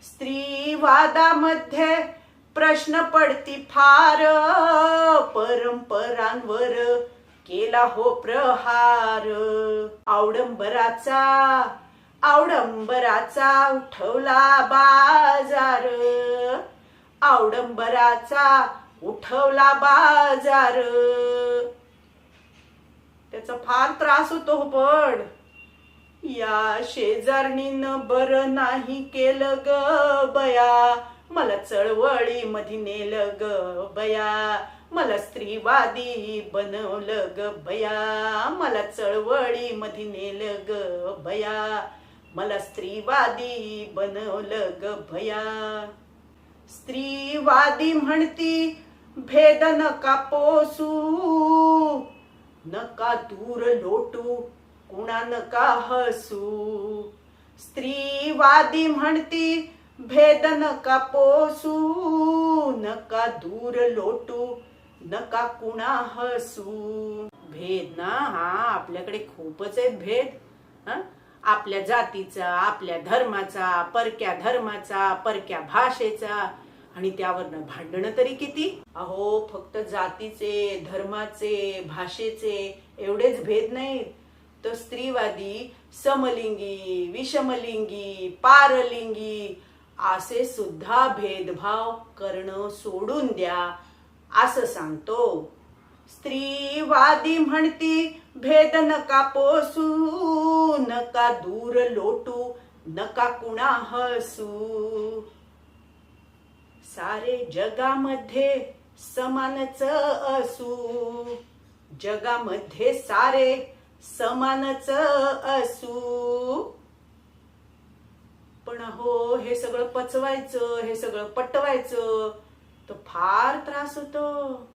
स्त्रीवादामध्ये प्रश्न पडती फार, परंपरांवर केला हो प्रहार. आवडंबराचा उठवला बाजार, आवडंबराचा उठवला बाजार. त्याचा फार त्रास होतो हो. पण या शेजारणीनं बरं नाही केलं ग बया, मला चळवळी मध्ये नेलं ग बया, मला स्त्रीवादी बनवलं ग बया, मला चळवळी मध्ये नेलं ग बया, मला स्त्रीवादी बनवलं ग भया. स्त्रीवादी म्हणती भेद नका पोसू, नका दूर लोटू, कुणा नका हसू. स्त्रीवादी म्हणती भेद नका पोसू, नका दूर लोटू, नका कुणा हसू. भेद ना, हा आपल्याकडे खूपच आहेत भेद. आपल्या जातीचा, आपल्या धर्माचा, परक्या भाषेचा, आणि त्यावरनं भांडणं तरी किती. अहो, फक्त जातीचे, धर्माचे, भाषेचे एवढेच भेद नाहीत, तर स्त्रीवादी समलिंगी, विषमलिंगी, पारलिंगी असे सुद्धा भेदभाव करणं सोडून द्या असं सांगतो. स्त्रीवादी म्हणती भेद नका पोसू, नका दूर लोटू, नका कुणा हसू. सारे जगामध्ये समानच असू, जगामध्ये सारे समानच असू. पण हो, हे सगळं पचवायचं, हे सगळं पटवायचं तर फार त्रास होतो.